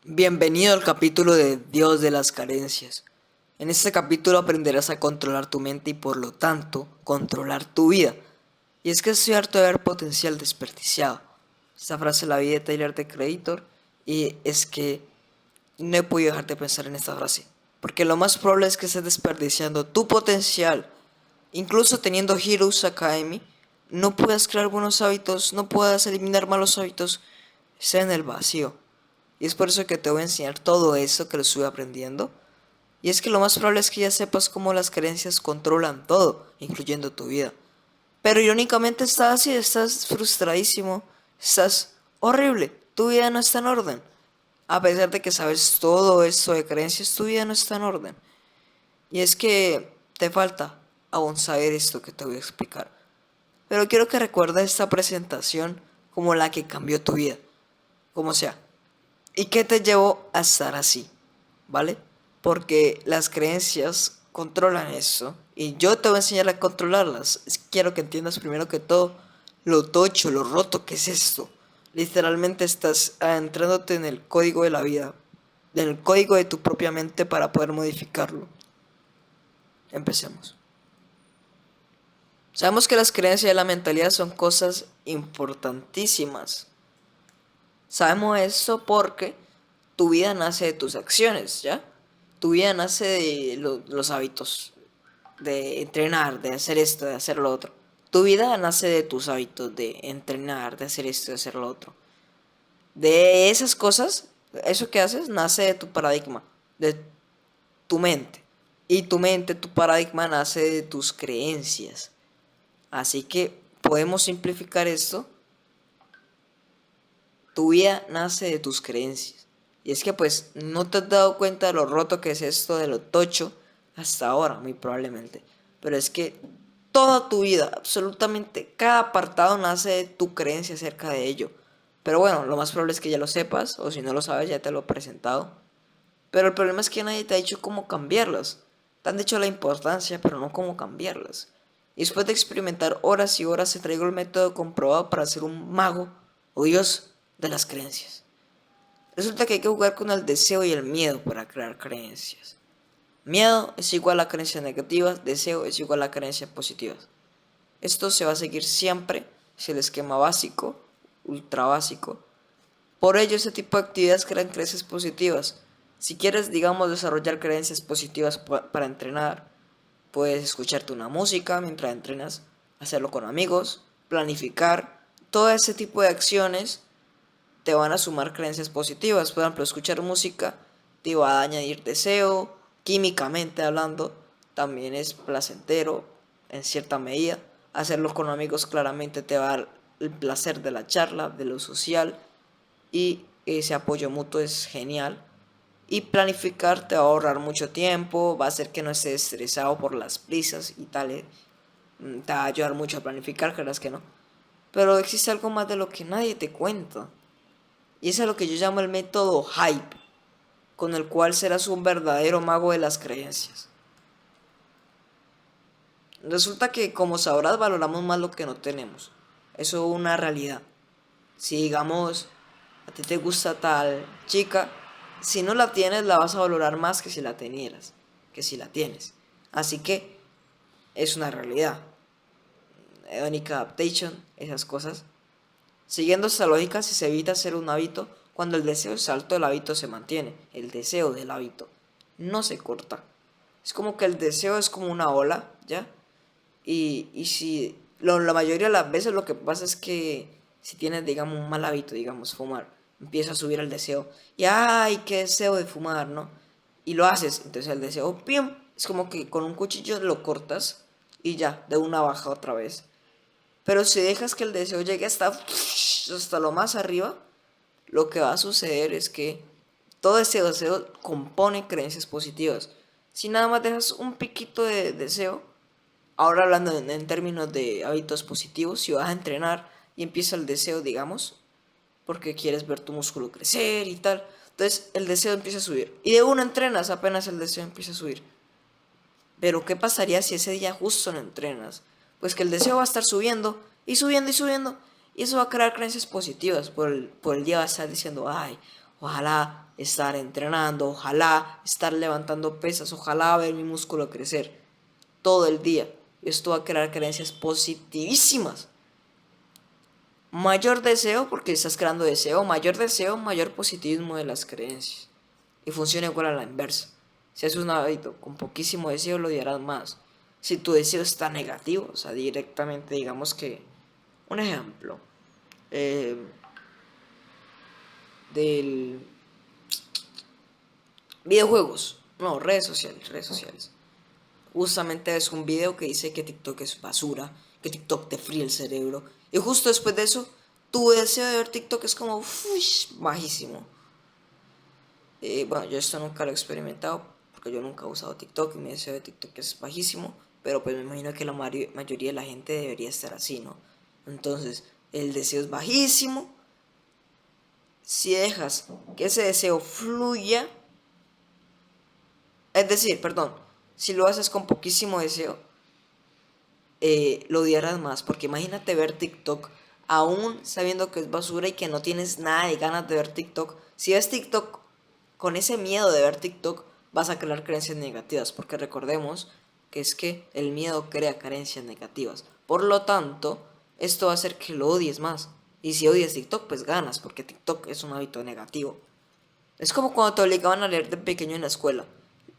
Bienvenido al capítulo de Dios de las carencias. En este capítulo aprenderás a controlar tu mente y por lo tanto controlar tu vida. Y es que estoy harto de ver potencial desperdiciado. Esta frase la vi de Tyler the Creator y es que no he podido dejar de pensar en esta frase. Porque lo más probable es que estés desperdiciando tu potencial. Incluso teniendo Heroes Academy, no puedas crear buenos hábitos, no puedas eliminar malos hábitos. Está en el vacío. Y es por eso que te voy a enseñar todo eso que lo estuve aprendiendo. Y es que lo más probable es que ya sepas cómo las creencias controlan todo, incluyendo tu vida. Pero irónicamente estás así, estás frustradísimo, estás horrible, tu vida no está en orden. A pesar de que sabes todo esto de creencias, tu vida no está en orden. Y es que te falta aún saber esto que te voy a explicar. Pero quiero que recuerdes esta presentación como la que cambió tu vida. Como sea. ¿Y qué te llevó a estar así? ¿Vale? Porque las creencias controlan eso. Y yo te voy a enseñar a controlarlas. Quiero que entiendas primero que todo lo tocho, lo roto que es esto. Literalmente estás adentrándote en el código de la vida. En el código de tu propia mente para poder modificarlo. Empecemos. Sabemos que las creencias y la mentalidad son cosas importantísimas. Sabemos esto porque tu vida nace de tus acciones, ¿ya? Tu vida nace de los hábitos, de entrenar, de hacer esto, de hacer lo otro. Tu vida nace de tus hábitos, de entrenar, de hacer esto, de hacer lo otro. De esas cosas, eso que haces, nace de tu paradigma, de tu mente. Y tu mente, tu paradigma, nace de tus creencias. Así que podemos simplificar esto. Tu vida nace de tus creencias. Y es que pues no te has dado cuenta de lo roto que es esto, de lo tocho, hasta ahora, muy probablemente. Pero es que toda tu vida, absolutamente cada apartado nace de tu creencia acerca de ello. Pero bueno, lo más probable es que ya lo sepas, o si no lo sabes, ya te lo he presentado. Pero el problema es que nadie te ha dicho cómo cambiarlas. Te han dicho la importancia, pero no cómo cambiarlas. Y después de experimentar horas y horas, te traigo el método comprobado para ser un mago o dios de las creencias. Resulta que hay que jugar con el deseo y el miedo para crear creencias. Miedo es igual a creencias negativas, deseo es igual a creencias positivas. Esto se va a seguir siempre, es el esquema básico, ultra básico. Por ello, este tipo de actividades crean creencias positivas. Si quieres, digamos, desarrollar creencias positivas para entrenar, puedes escucharte una música mientras entrenas, hacerlo con amigos, planificar. Todo ese tipo de acciones te van a sumar creencias positivas. Por ejemplo, escuchar música te va a añadir deseo, químicamente hablando, también es placentero en cierta medida. Hacerlo con amigos claramente te va a dar el placer de la charla, de lo social, y ese apoyo mutuo es genial. Y planificar te va a ahorrar mucho tiempo, va a hacer que no estés estresado por las prisas y tal. Te va a ayudar mucho a planificar, creas que no. Pero existe algo más de lo que nadie te cuenta. Y eso es lo que yo llamo el método hype, con el cual serás un verdadero mago de las creencias. Resulta que, como sabrás, valoramos más lo que no tenemos. Eso es una realidad. Si digamos, a ti te gusta tal chica, si no la tienes, la vas a valorar más que si la tenieras, que si la tienes. Así que es una realidad. Hedonic adaptation, esas cosas. Siguiendo esta lógica, si se evita hacer un hábito, cuando el deseo es alto, el hábito se mantiene. El deseo del hábito no se corta. Es como que el deseo es como una ola, ¿ya? Y si la mayoría de las veces lo que pasa es que si tienes, digamos, un mal hábito, digamos, fumar, empieza a subir el deseo. Y ¡ay, qué deseo de fumar!, ¿no? Y lo haces, entonces el deseo, ¡pim! Es como que con un cuchillo lo cortas y ya, de una baja otra vez. Pero si dejas que el deseo llegue hasta lo más arriba, lo que va a suceder es que todo ese deseo compone creencias positivas. Si nada más dejas un piquito de deseo, ahora hablando en términos de hábitos positivos, si vas a entrenar y empieza el deseo, digamos, porque quieres ver tu músculo crecer y tal, entonces el deseo empieza a subir. Y de una entrenas, apenas el deseo empieza a subir. Pero ¿qué pasaría si ese día justo no entrenas? Pues que el deseo va a estar subiendo y subiendo y subiendo. Y eso va a crear creencias positivas. Por el día va a estar diciendo, ay, ojalá estar entrenando, ojalá estar levantando pesas, ojalá ver mi músculo crecer todo el día. Esto va a crear creencias positivísimas. Mayor deseo, porque estás creando deseo, mayor positivismo de las creencias. Y funciona igual a la inversa. Si haces un hábito con poquísimo deseo, lo odiarás más. Si tu deseo está negativo, o sea, directamente digamos que... Un ejemplo. eh, del... Videojuegos. No, redes sociales. Justamente es un video que dice que TikTok es basura, que TikTok te fríe el cerebro. Y justo después de eso, tu deseo de ver TikTok es como bajísimo. Bueno, yo esto nunca lo he experimentado porque yo nunca he usado TikTok y mi deseo de TikTok es bajísimo. Pero pues me imagino que la mayoría de la gente debería estar así, ¿no? Entonces, el deseo es bajísimo. Si dejas que ese deseo fluya, es decir, perdón, si lo haces con poquísimo deseo, lo odiarás más. Porque imagínate ver TikTok aún sabiendo que es basura y que no tienes nada de ganas de ver TikTok. Si ves TikTok con ese miedo de ver TikTok, vas a crear creencias negativas. Porque recordemos que es que el miedo crea creencias negativas. Por lo tanto, esto va a hacer que lo odies más. Y si odias TikTok, pues ganas, porque TikTok es un hábito negativo. Es como cuando te obligaban a leer de pequeño en la escuela.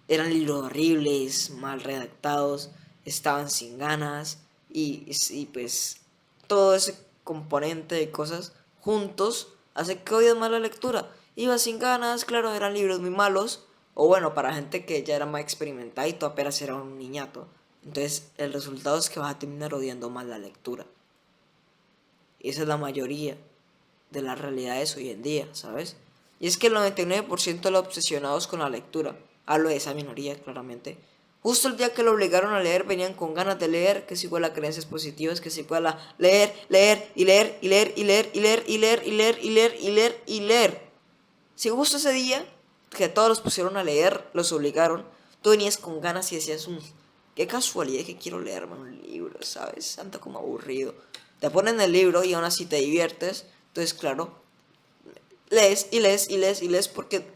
Eran libros horribles, mal redactados, estaban sin ganas y pues todo ese componente de cosas juntos hace que odies más la lectura. Iba sin ganas, claro, eran libros muy malos, o bueno, para gente que ya era más experimentada y tú apenas era un niñato. Entonces el resultado es que vas a terminar odiando más la lectura. Y esa es la mayoría de las realidades hoy en día, ¿sabes? Y es que el 99% de los obsesionados con la lectura, hablo de esa minoría claramente, justo el día que lo obligaron a leer venían con ganas de leer, que es igual a creencias positivas, que es igual a leer, leer y leer y leer y leer y leer y leer y leer y leer y leer y leer. Si justo ese día que todos los pusieron a leer, los obligaron, tú venías con ganas y decías, qué casualidad que quiero leerme un libro, ¿sabes? Anda como aburrido. Te ponen el libro y aún así te diviertes. Entonces, claro, lees y lees y lees y lees porque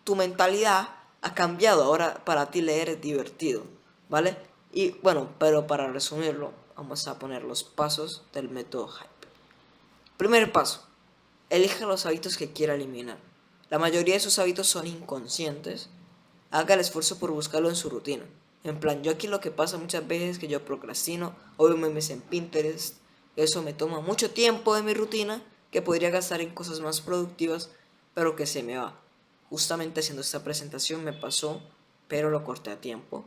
tu mentalidad ha cambiado. Ahora para ti leer es divertido, ¿vale? Y bueno, pero para resumirlo, vamos a poner los pasos del método Hype. Primer paso, elija los hábitos que quiera eliminar. La mayoría de esos hábitos son inconscientes. Haga el esfuerzo por buscarlo en su rutina. En plan, yo aquí lo que pasa muchas veces es que yo procrastino, o veo memes en Pinterest. Eso me toma mucho tiempo de mi rutina que podría gastar en cosas más productivas, pero que se me va. Justamente haciendo esta presentación me pasó, pero lo corté a tiempo.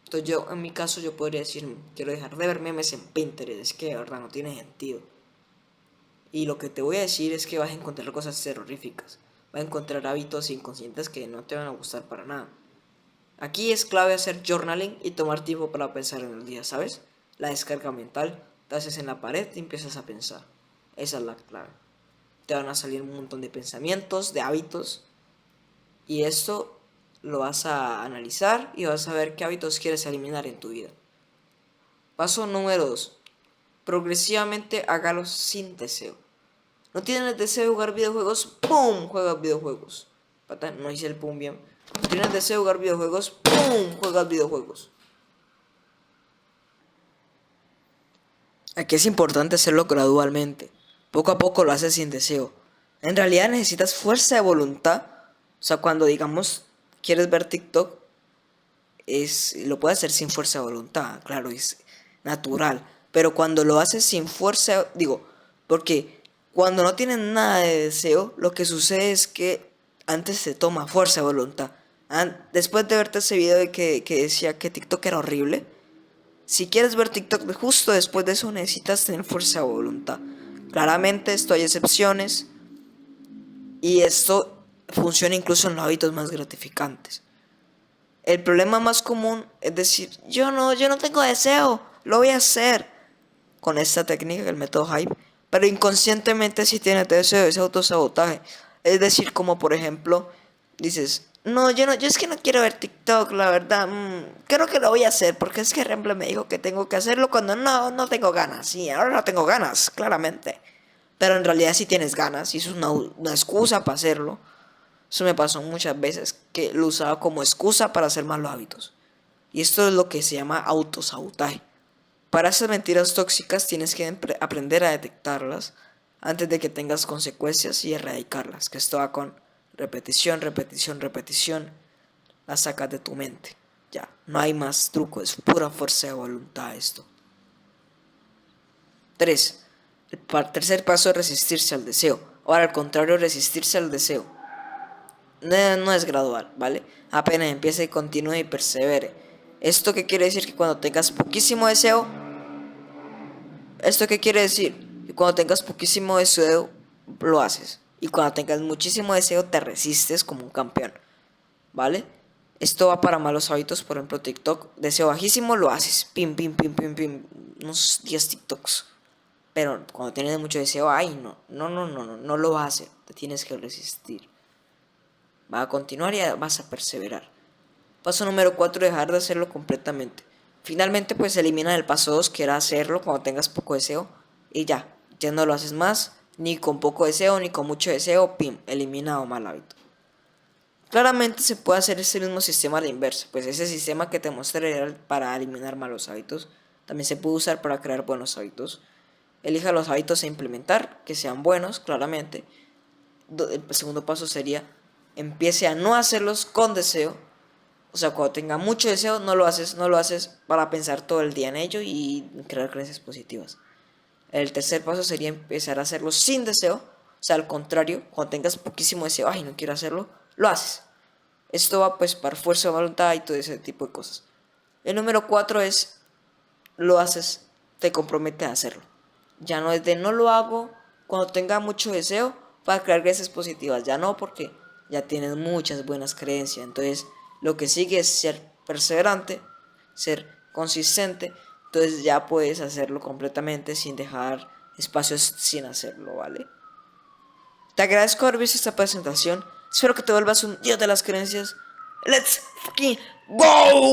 Entonces yo, en mi caso, yo podría decir, quiero dejar de ver memes en Pinterest, es que de verdad no tiene sentido. Y lo que te voy a decir es que vas a encontrar cosas terroríficas. Vas a encontrar hábitos inconscientes que no te van a gustar para nada. Aquí es clave hacer journaling y tomar tiempo para pensar en el día, ¿sabes? La descarga mental, te haces en la pared y empiezas a pensar. Esa es la clave. Te van a salir un montón de pensamientos, de hábitos, y esto lo vas a analizar y vas a ver qué hábitos quieres eliminar en tu vida. Paso número 2. Progresivamente hágalos sin deseo. ¿No tienes deseo de jugar videojuegos? ¡Pum! Juegas videojuegos. Pata, no hice el pum bien. ¿No tienes deseo de jugar videojuegos? ¡Pum! Juegas videojuegos. Aquí es importante hacerlo gradualmente. Poco a poco lo haces sin deseo. En realidad necesitas fuerza de voluntad. O sea, cuando digamos quieres ver TikTok, lo puedes hacer sin fuerza de voluntad, claro, es natural. Pero cuando lo haces sin fuerza, digo, porque cuando no tienes nada de deseo, lo que sucede es que antes te toma fuerza de voluntad. Después de verte ese video que decía que TikTok era horrible, si quieres ver TikTok justo después de eso necesitas tener fuerza de voluntad. Claramente esto hay excepciones y esto funciona incluso en los hábitos más gratificantes. El problema más común es decir, yo no tengo deseo, lo voy a hacer con esta técnica, el método Hype, pero inconscientemente si tienes deseo, es autosabotaje. Es decir, como por ejemplo, dices, no, yo es que no quiero ver TikTok, la verdad, creo que lo voy a hacer, porque es que Remble me dijo que tengo que hacerlo cuando no tengo ganas, y ahora no tengo ganas, claramente. Pero en realidad sí tienes ganas, y eso es una excusa para hacerlo. Eso me pasó muchas veces, que lo usaba como excusa para hacer malos hábitos. Y esto es lo que se llama autosabotaje. Para esas mentiras tóxicas tienes que aprender a detectarlas antes de que tengas consecuencias y erradicarlas. Que esto va con repetición, repetición, repetición. La sacas de tu mente. Ya, no hay más truco, es pura fuerza de voluntad esto. 3. El tercer paso es resistirse al deseo. Ahora, al contrario, resistirse al deseo no es gradual, ¿vale? Apenas empiece, continúe y persevere. ¿Esto qué quiere decir? Que cuando tengas poquísimo deseo, ¿esto qué quiere decir? Que cuando tengas poquísimo deseo, lo haces. Y cuando tengas muchísimo deseo, te resistes como un campeón, ¿vale? Esto va para malos hábitos, por ejemplo, TikTok. Deseo bajísimo, lo haces. Pim, pim, pim, pim, pim. Unos 10 TikToks. Pero cuando tienes mucho deseo, ay, no lo vas a hacer. Te tienes que resistir. Vas a continuar y vas a perseverar. Paso número 4, dejar de hacerlo completamente. Finalmente, pues elimina el paso 2, que era hacerlo cuando tengas poco deseo. Y ya no lo haces más, ni con poco deseo, ni con mucho deseo. Pim, eliminado mal hábito. Claramente se puede hacer ese mismo sistema a la inversa, pues ese sistema que te mostré era para eliminar malos hábitos, también se puede usar para crear buenos hábitos. Elija los hábitos a implementar, que sean buenos, claramente. El segundo paso sería, empiece a no hacerlos con deseo. O sea, cuando tenga mucho deseo, no lo haces para pensar todo el día en ello y crear creencias positivas. El tercer paso sería empezar a hacerlo sin deseo. O sea, al contrario, cuando tengas poquísimo deseo, ay, no quiero hacerlo, lo haces. Esto va pues para fuerza de voluntad y todo ese tipo de cosas. El número 4 es, lo haces, te comprometes a hacerlo. Ya no es de no lo hago cuando tenga mucho deseo para crear creencias positivas. Ya no, porque ya tienes muchas buenas creencias. Entonces, lo que sigue es ser perseverante, ser consistente. Entonces ya puedes hacerlo completamente sin dejar espacios sin hacerlo, ¿vale? Te agradezco haber visto esta presentación. Espero que te vuelvas un dios de las creencias. ¡Let's fucking go!